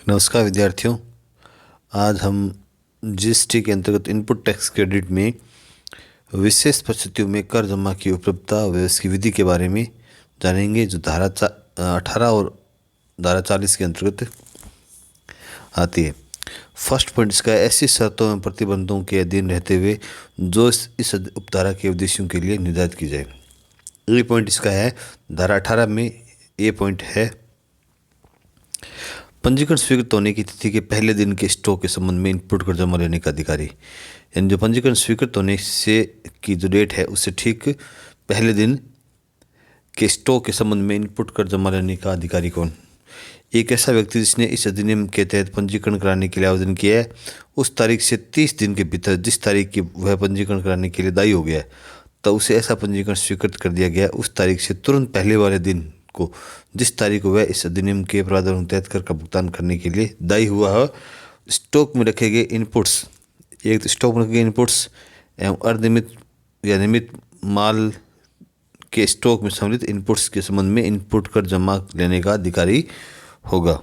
नमस्कार विद्यार्थियों। आज हम जीएसटी के अंतर्गत इनपुट टैक्स क्रेडिट में विशेष परिस्थितियों में कर जमा की उपलब्धता व इसकी विधि के बारे में जानेंगे, जो धारा 18 और धारा 40 के अंतर्गत आती है। फर्स्ट पॉइंट इसका है, ऐसी शर्तों एवं प्रतिबंधों के अधीन रहते हुए जो इस उपधारा के उद्देश्यों के लिए निर्धारित की जाए। ये पॉइंट इसका है धारा 18 में। ये पॉइंट है, पंजीकरण स्वीकृत होने की तिथि के पहले दिन के स्टॉक के संबंध में इनपुट कर जमा लेने का अधिकारी। यानी जो पंजीकरण स्वीकृत होने से की जो डेट है उससे ठीक पहले दिन के स्टॉक के संबंध में इनपुट कर जमा लेने का अधिकारी कौन? एक ऐसा व्यक्ति जिसने इस अधिनियम के तहत पंजीकरण कराने के लिए आवेदन किया है, उस तारीख से 30 दिन के भीतर जिस तारीख की वह पंजीकरण कराने के लिए दायी हो गया है, तो उसे ऐसा पंजीकरण स्वीकृत कर दिया गया। उस तारीख से तुरंत पहले वाले दिन को जिस तारीख को वह इस अधिनियम के प्रावधानों के तहत कर का भुगतान करने के लिए दायी हुआ है, स्टॉक में रखे गए इनपुट्स, एक तो स्टॉक में रखे गए इनपुट्स एवं अर्धनियमित या नियमित माल के स्टॉक में सम्मिलित इनपुट्स के संबंध में इनपुट कर जमा लेने का अधिकारी होगा।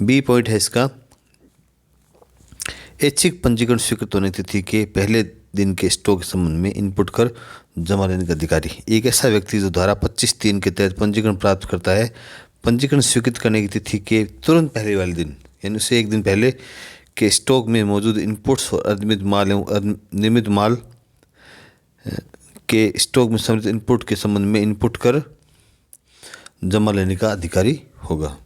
बी पॉइंट है इसका, ऐच्छिक पंजीकरण स्वीकृत होने की तिथि के पहले दिन के स्टॉक के संबंध में इनपुट कर जमा लेने का अधिकारी एक ऐसा व्यक्ति जो धारा 25(3) के तहत पंजीकरण प्राप्त करता है, पंजीकरण स्वीकृत करने की तिथि के तुरंत पहले वाले दिन यानी उससे एक दिन पहले के स्टॉक में मौजूद इनपुट्स और अनियमित माल एवं नियमित माल के स्टॉक में सम्मिलित इनपुट के संबंध में इनपुट कर जमा लेने का अधिकारी होगा।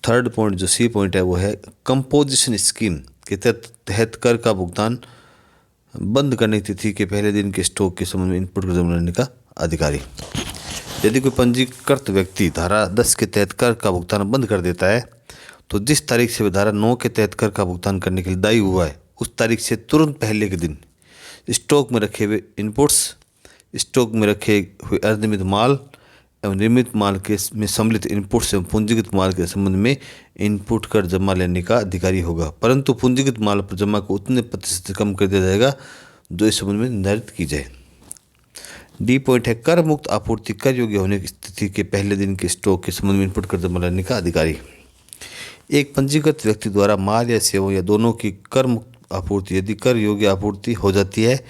थर्ड पॉइंट जो सी पॉइंट है वो है, कंपोजिशन स्कीम के तहत कर का भुगतान बंद करने की तिथि के पहले दिन के स्टॉक के संबंध में इनपुट कर जमा लेने का अधिकारी। यदि कोई पंजीकृत व्यक्ति धारा 10 के तहत कर का भुगतान बंद कर देता है, तो जिस तारीख से वह धारा 9 के तहत कर का भुगतान करने के लिए दायी हुआ है, उस तारीख से तुरंत पहले के दिन स्टॉक में रखे हुए इनपुट्स, स्टॉक में रखे हुए अर्धनियमित माल एवं नियमित माल के में सम्मिलित इनपुट्स एवं पूंजीगत माल के संबंध में इनपुट कर जमा लेने का अधिकारी होगा, परंतु पूंजीगत माल पर जमा को उतने प्रतिशत से कम कर दिया जाएगा जो इस संबंध में निर्धारित की जाए। डी पॉइंट है, कर मुक्त आपूर्ति कर योग्य होने की स्थिति के पहले दिन के स्टॉक के संबंध में इनपुट कर जमा लेने का अधिकारी। एक पंजीकृत व्यक्ति द्वारा माल या सेवा या दोनों की कर मुक्त आपूर्ति यदि कर योग्य आपूर्ति हो जाती है,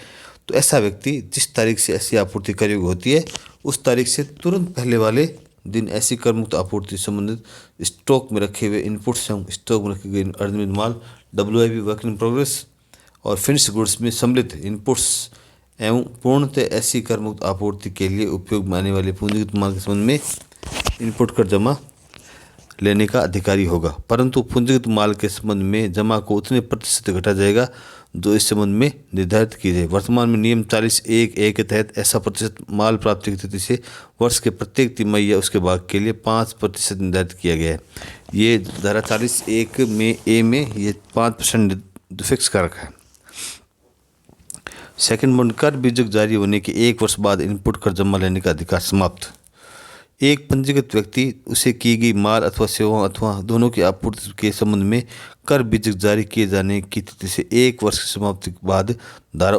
तो ऐसा व्यक्ति जिस तारीख से ऐसी आपूर्ति कर योग्य होती है उस तारीख से तुरंत पहले वाले दिन ऐसी कर मुक्त आपूर्ति संबंधित स्टॉक में रखे हुए इनपुट्स एवं स्टॉक में रखे गए अर्धनियमित माल WIP वर्क इन प्रोग्रेस और फिनिश्ड गुड्स में सम्मिलित इनपुट्स एवं पूर्णतः ऐसी कर मुक्त आपूर्ति के लिए उपयोग में आने वाले पूंजीगत माल के संबंध में इनपुट कर जमा लेने का अधिकारी होगा, परंतु पूंजीगत माल के संबंध में जमा को उतने प्रतिशत घटा जाएगा जो इस संबंध में निर्धारित की जाए। वर्तमान में नियम 40(1)(a) के तहत ऐसा प्रतिशत माल प्राप्ति की तिथि से वर्ष के प्रत्येक तिमाही या उसके भाग के लिए 5% निर्धारित किया गया है। ये धारा 40(1) में ए में ये 5% फिक्स कर रखा है। सेकंड पॉइंट, कर बीजक जारी होने के 1 वर्ष बाद इनपुट कर जमा लेने का अधिकार समाप्त। एक पंजीकृत व्यक्ति उसे की गई माल अथवा सेवाओं अथवा दोनों की आपूर्ति के संबंध में कर बीजक जारी किए जाने की तिथि से 1 वर्ष की समाप्ति के बाद धारा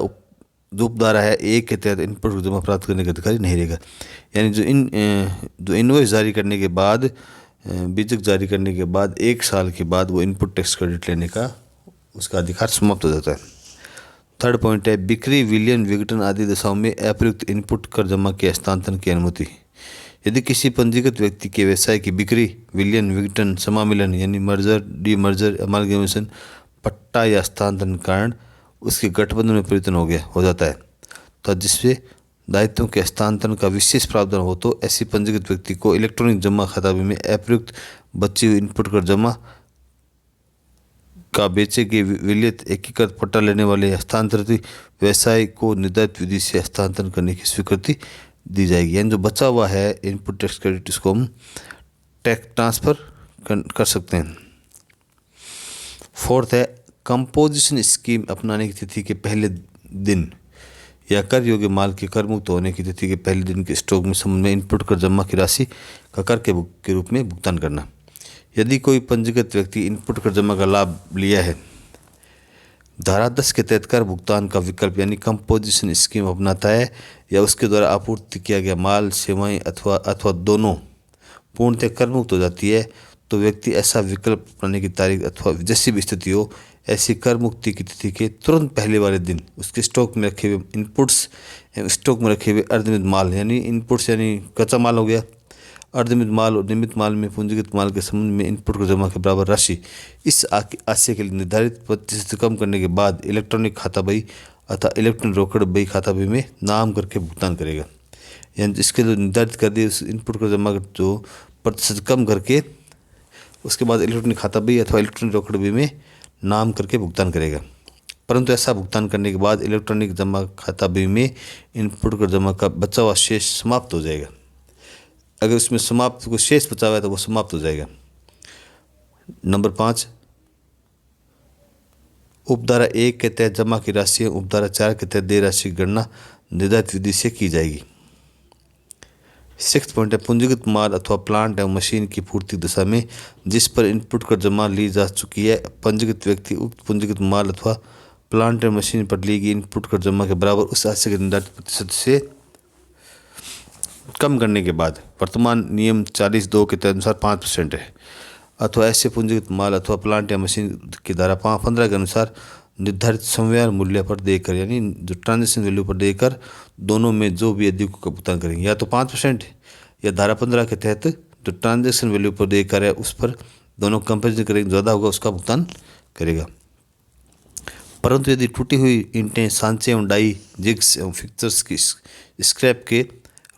जो उपधारा है 1 के तहत इनपुट जमा प्राप्त करने का अधिकारी नहीं रहेगा। यानी जो इनवॉइस जारी करने के बाद बीजक जारी करने के बाद 1 साल के बाद वो इनपुट टैक्स क्रेडिट लेने का उसका अधिकार समाप्त हो जाता है। थर्ड पॉइंट है, बिक्री, विलयन, विघटन आदि दशाओं में अप्रयुक्त इनपुट कर जमा के हस्तांतरण की अनुमति। यदि किसी पंजीकृत व्यक्ति के व्यवसाय की बिक्री, विलयन, विघटन, समामिलन यानी मर्जर, डीमर्जर, अमालगमेशन, पट्टा या हस्तांतरण कारण उसके गठबंधन में परिवर्तन हो जाता है, तो जिससे दायित्वों के हस्तांतरण का विशेष प्रावधान हो, तो ऐसी पंजीकृत व्यक्ति को इलेक्ट्रॉनिक जमा खाता में अप्रयुक्त बची हुई इनपुट कर जमा का बेचे गए विलियत एकीकृत पट्टा लेने वाले हस्तांतरित व्यवसाय को निर्धारित विधि से हस्तांतरण करने की स्वीकृति दी जाएगी। यानी जो बचा हुआ है इनपुट टैक्स क्रेडिट, इसको हम टैक्स ट्रांसफ़र कर सकते हैं। फोर्थ है, कंपोजिशन स्कीम अपनाने की तिथि के पहले दिन या कर योग्य माल के कर मुक्त होने की तिथि के पहले दिन के स्टॉक में संबंध में इनपुट कर जमा की राशि का कर के रूप में भुगतान करना। यदि कोई पंजीकृत व्यक्ति इनपुट कर जमा का लाभ लिया है, धारा 10 के तहत कर भुगतान का विकल्प यानी कंपोजिशन स्कीम अपनाता है या उसके द्वारा आपूर्ति किया गया माल, सेवाएं अथवा दोनों पूर्णतः कर मुक्त हो जाती है तो व्यक्ति ऐसा विकल्प अपनाने की तारीख अथवा जैसी भी स्थिति हो, ऐसी कर मुक्ति की तिथि के तुरंत पहले वाले दिन उसके स्टॉक में रखे हुए इनपुट्स एवं स्टॉक में रखे हुए अर्धनिर्मित माल, यानी इनपुट्स यानी कच्चा माल हो गया, अर्धनिर्मित माल और निर्मित माल में पूंजीगत माल के संबंध में इनपुट को जमा के बराबर राशि इस आशय के लिए निर्धारित प्रतिशत से कम करने के बाद इलेक्ट्रॉनिक खाता बही अथवा इलेक्ट्रॉनिक रोकड़ बही खाता बही में नाम करके भुगतान करेगा। यानी इसके जो निर्धारित कर दिए उस इनपुट को जमा जो प्रतिशत कम करके उसके बाद इलेक्ट्रॉनिक खाता बही अथवा इलेक्ट्रॉनिक रोकड़ बही में नाम करके भुगतान करेगा। परंतु ऐसा भुगतान करने के बाद इलेक्ट्रॉनिक जमा खाता बही में इनपुट को जमा का बचा हुआ शेष समाप्त हो जाएगा। अगर उसमें समाप्त को शेष बचा हुआ है तो वो समाप्त हो जाएगा। नंबर 5, उपधारा 1 के तहत जमा की राशि उपधारा 4 के तहत देय राशि की गणना निर्धारित विधि से की जाएगी। 6 पॉइंट है, पूंजीगत माल अथवा प्लांट एवं मशीन की पूर्ति दशा में जिस पर इनपुट कर जमा ली जा चुकी है, पंजीकृत व्यक्ति उक्त पूंजीगत माल अथवा प्लांट एवं मशीन पर ली गई इनपुट कर जमा के बराबर उस राशि के निर्धारित प्रतिशत से कम करने के बाद वर्तमान नियम 40(2) के अनुसार 5% है, अथवा ऐसे पूंजीगत माल अथवा प्लांट या मशीन की धारा 15 के अनुसार निर्धारित समव्यय मूल्य पर देकर, यानी जो ट्रांजेक्शन वैल्यू पर देकर दोनों में जो भी अधिक का भुगतान करेंगे, या तो 5% या धारा 15 के तहत जो ट्रांजेक्शन वैल्यू पर देकर है उस पर दोनों कंपेरिजन करेंगे, ज़्यादा होगा उसका भुगतान करेगा। परंतु यदि टूटी हुई ईंटें, सांचे एवं डाई, जिग्स एवं फिक्चर्स की स्क्रैप के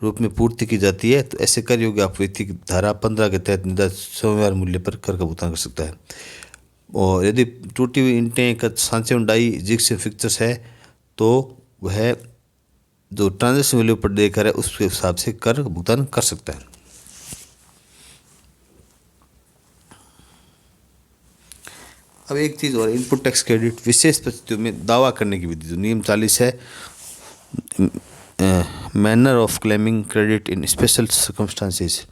रूप में पूर्ति की जाती है तो ऐसे कर योग्य आप व्यक्ति धारा 15 के तहत निर्धारित समव्यय मूल्य पर कर का भुगतान कर सकता है। और यदि टूटी हुई ईंटें, सांचे एवं डाई, जिग्स एवं फिक्चर्स है तो वह जो ट्रांजेक्शन वैल्यू पर देकर है उसके हिसाब से कर भुगतान कर सकता है। अब एक चीज़ और, इनपुट टैक्स क्रेडिट विशेष परिस्थितियों में दावा करने की विधि, जो नियम 40 है, manner of claiming credit in special circumstances.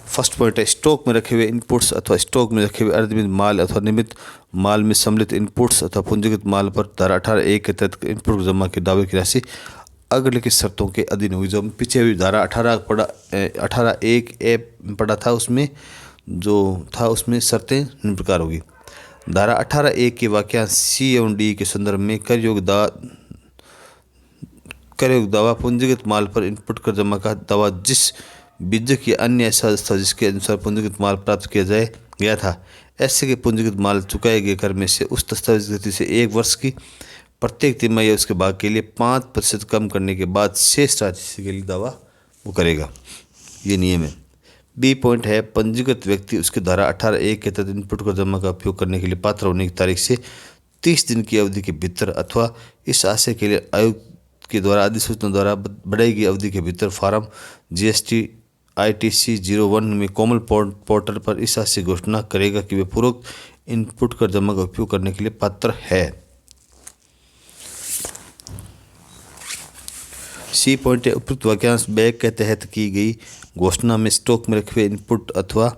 First point है, स्टॉक में रखे हुए इनपुट्स अथवा स्टॉक में रखे हुए अर्धनिर्मित माल अथवा निर्मित माल में सम्मिलित इनपुट्स अथवा पूंजीगत माल पर धारा 18(1) के तहत इनपुट जमा के दावे की राशि अग्रलिखित शर्तों के अधीन होगी। जो पीछे हुई धारा 18(1) पढ़ा था उसमें जो था उसमें शर्तें निम्न प्रकार होगी। धारा 18(1) के वाक्यांश सी एवं डी के संदर्भ में कर योग्य दावा पूंजीगत माल पर इनपुट कर जमा का दावा जिस बीजक या अन्य ऐसा दस्तावेज जिसके अनुसार पूंजीगत माल प्राप्त किया गया था, ऐसे के पूंजीगत माल चुकाए गए कर में से उस दस्तावेज की तिथि से 1 वर्ष की प्रत्येक तिमाही या उसके भाग के लिए 5% कम करने के बाद शेष राशि के लिए दावा वो करेगा। ये नियम है। बी पॉइंट है, पंजीकृत व्यक्ति उसके धारा 18(1) के तहत इनपुट कर जमा का उपयोग करने के लिए पात्र होने की तारीख से 30 दिन की अवधि के भीतर अथवा इस आशय के लिए आयोग के द्वारा अधिसूचना द्वारा बढ़ाई गई अवधि के भीतर फॉर्म GST ITC 01 में कोमल पोर्टल पर इस आशय की घोषणा करेगा कि वे पूर्वक इनपुट कर जमा का उपयोग करने के लिए पात्र है। सी पॉइंट है, उपयुक्त वाक्यांश बैग के तहत की गई घोषणा में स्टॉक में रखे हुए इनपुट अथवा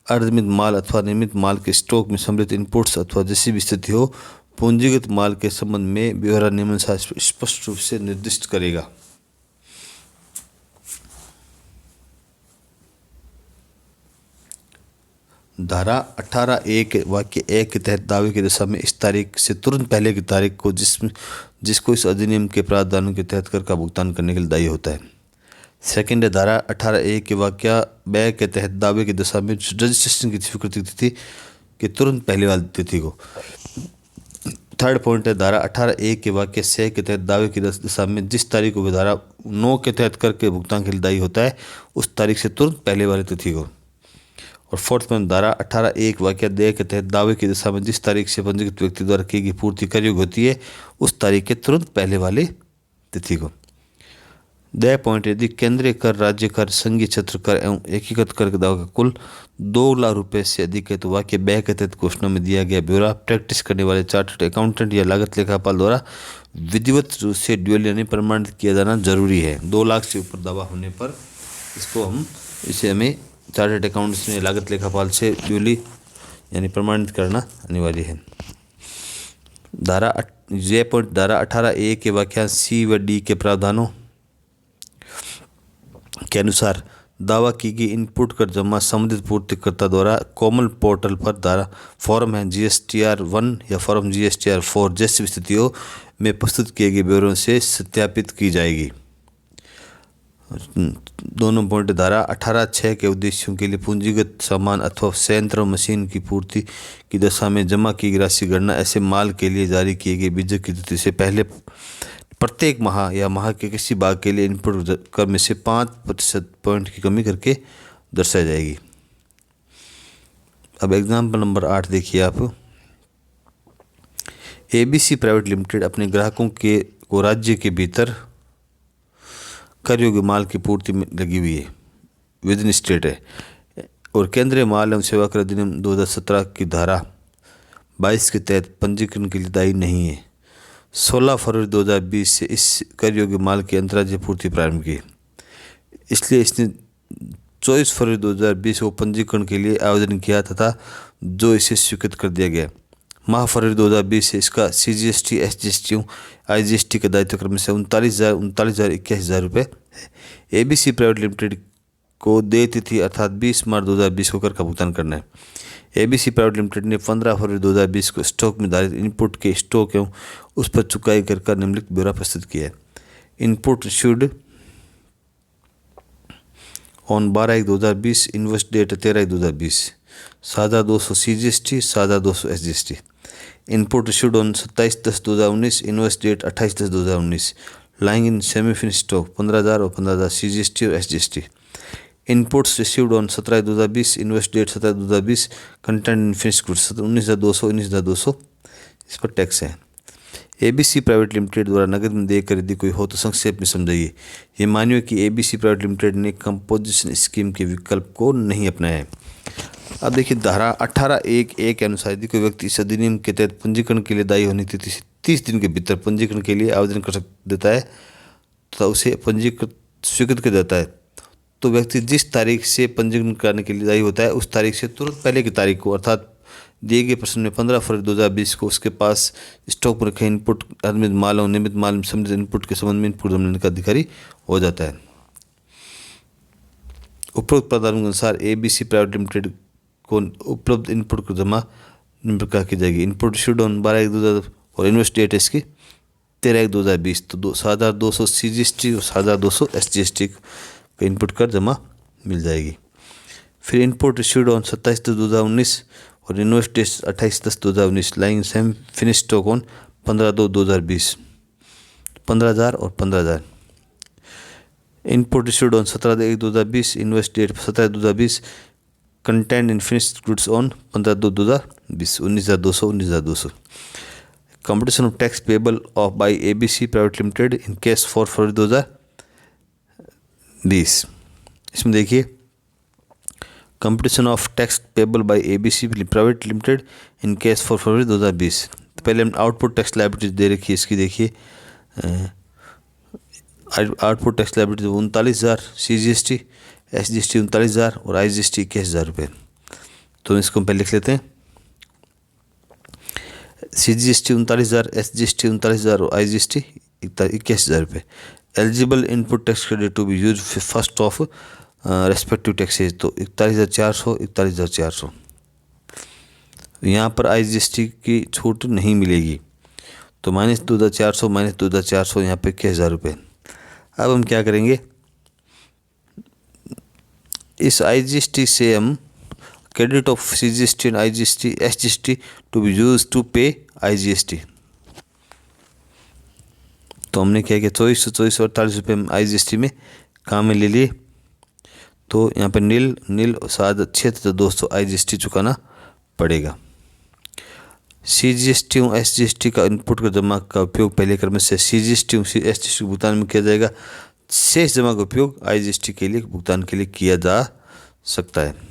अर्धनिर्मित माल अथवा निर्मित माल के स्टॉक में सम्मिलित इनपुट्स अथवा जैसी भी स्थिति हो पूंजीगत माल के संबंध में व्यवहार नियमानुसार स्पष्ट रूप से निर्दिष्ट करेगा। धारा 18(1) वाक्य 1 के तहत दावे की दशा में इस तारीख से तुरंत पहले की तारीख को जिसको इस अधिनियम के प्रावधानों के तहत कर का भुगतान करने के लिए दायी होता है। सेकंड है, धारा 18(1) के वाक्य 2 के तहत दावे की दशा में रजिस्ट्रेशन की स्वीकृति तिथि के तुरंत पहले वाली तिथि को। थर्ड पॉइंट है, धारा 18(1) के वाक्य 6 के तहत दावे की दशा में जिस तारीख को धारा 9 के तहत कर के भुगतान के लिए दायी होता है उस तारीख से तुरंत पहले वाली तिथि को। और फोर्थ पॉइंट, धारा 18(1) वाक्य 2 के तहत दावे की दशा में जिस तारीख से पंजीकृत व्यक्ति द्वारा की गई पूर्ति कर योग्य होती है उस तारीख के तुरंत पहले वाली तिथि को। द पॉइंट, यदि केंद्रीय कर, राज्य कर, संघीय क्षेत्र कर एवं एकीकृत कर के दावा का कुल 2 लाख रुपए से अधिक है तो वाक्य 2 के तहत घोषणा में दिया गया ब्यौरा प्रैक्टिस करने वाले चार्टर्ड अकाउंटेंट या लागत लेखापाल द्वारा विधिवत रूप से ड्यूल यानी प्रमाणित किया जाना जरूरी है। 2 लाख से ऊपर दावा होने पर इसे हमें चार्टर्ड अकाउंट्स में लागत लेखापाल से ड्यूली यानी प्रमाणित करना अनिवार्य है। धारा 18(1) के वाक्यांश सी व डी के प्रावधानों के अनुसार दावा की गई इनपुट कर जमा संबंधित पूर्तिकर्ता द्वारा कोमल पोर्टल पर धारा फॉर्म है GSTR-1 या फॉर्म GSTR-4 जैसी स्थितियों में प्रस्तुत किए गए ब्यौरों से सत्यापित की जाएगी। दोनों पॉइंट धारा 18(6) के उद्देश्यों के लिए पूंजीगत सामान अथवा संयंत्र मशीन की पूर्ति की दशा में जमा की गई राशि गणना ऐसे माल के लिए जारी किए गए बीजक की तिथि से पहले प्रत्येक माह या माह के किसी भाग के लिए इनपुट कर में से 5% पॉइंट की कमी करके दर्शाई जाएगी। अब एग्जाम्पल नंबर 8 देखिए आप। ABC प्राइवेट लिमिटेड अपने ग्राहकों को राज्य के भीतर कर योग्य माल की पूर्ति में लगी हुई है, विद इन स्टेट है, और केंद्रीय माल एवं सेवा कर अधिनियम 2017 की धारा 22 के तहत पंजीकरण के लिए दायी नहीं है। 16 फरवरी 2020 से इस कर योग्य माल की अंतर्राज्यीय पूर्ति प्रारंभ की, इसलिए इसने 24 फरवरी 2020 को पंजीकरण के लिए आवेदन किया तथा जो इसे स्वीकृत कर दिया गया। माह फरवरी 2020 से इसका CGST, SGST, IGST के दायित्व क्रम से 39,000, 81,000 रुपये है। ABC प्राइवेट लिमिटेड को देय तिथि अर्थात 20 मार्च 2020 को कर का भुगतान करना है। ABC प्राइवेट लिमिटेड ने 15 फरवरी 2020 को स्टॉक में धारित इनपुट के स्टॉक एवं उस पर चुकाई कर का निम्नलिखित ब्यौरा प्रस्तुत किया है। Input issued on 12/1/2020, invoice date 13/1/2020, सादा 200 CGST, सादा 200 SGST। Input issued on 27/10/2019, invoice date 28/10/2019, lying in semi finish stock 15,000 और 15,000 CGST और SGST। Inputs received on 17/2020, invoice date 17/2020, content in finish goods 19,200, 19,200, इस पर टैक्स है। ABC प्राइवेट लिमिटेड द्वारा नगद में देय खरीदी कोई हो तो संक्षेप में समझाइए। ये मानिए कि ABC प्राइवेट लिमिटेड ने कंपोजिशन स्कीम के विकल्प को नहीं अपनाया है। अब देखिए धारा 18(1)(a) के अनुसार यदि कोई व्यक्ति इस अधिनियम के तहत पंजीकरण के लिए दायी होने की तिथि से 30 दिन के भीतर पंजीकरण के लिए आवेदन कर देता है तथा उसे पंजीकृत स्वीकृत कर देता है, तो व्यक्ति जिस तारीख से पंजीकरण करने के लिए दायी होता है उस तारीख से तुरंत पहले की तारीख को अर्थात दिए गए प्रश्न में 15 फरवरी 2020 को उसके पास स्टॉक में रखे इनपुट अनुमित माल और नियमित माल में सम्मिलित इनपुट के संबंध में इनपुट जमा लेने का अधिकारी हो जाता है। उपरोक्त प्रावधानों के अनुसार ABC प्राइवेट लिमिटेड को उपलब्ध इनपुट को जमा निम्न प्रकार की जाएगी। इनपुट इशूड ऑन 12/1/2000 और इन्वेस्ट डेट इसकी 13/1/2020, तो 7,200 CGST और 7,200 SGST का इनपुट कर जमा मिल जाएगी। फिर इनपुट इशूड ऑन 27/10/2019 और invoice date 28/10/2019, lying semi finished stock on 15/2/2020, 15,000 और 15,000। Input issued on 17/1/2020, invoice date 17/2020, content in finish goods on 15/2/2020, 19,200, 19,200। Computation of tax payable of by ABC private limited in case for February 2020। इसमें देखिए computation of tax payable by ABC private limited in case for February 2020। तो पहले हम output tax liabilities दे रखी है, इसकी देखिए output tax liability 39,000, CGST SGST 39,000 और IGST 21,000 रुपये। तो इसको पहले लिख लेते हैं। CGST 39,000, SGST 39,000 और IGST 21,000 रुपये। Eligible input tax credit to be use first of respective taxes, तो 41,400, 41,400। यहाँ पर IGST की छूट नहीं मिलेगी, तो -2,400, -2,400, यहाँ पे 21,000 रुपये। अब हम क्या करेंगे, इस IGST से हम credit of CGST and IGST SGST to be use to pay IGST। तो हमने क्या किया, 2400 और 48 रुपये IGST में काम में ले लिए, तो यहाँ पे नील 6,200 IGST चुकाना पड़ेगा। CGST और SGST का इनपुट का जमा का उपयोग पहले क्रम से CGST और SGST के भुगतान में किया जाएगा। शेष जमा का उपयोग IGST के लिए भुगतान के लिए किया जा सकता है।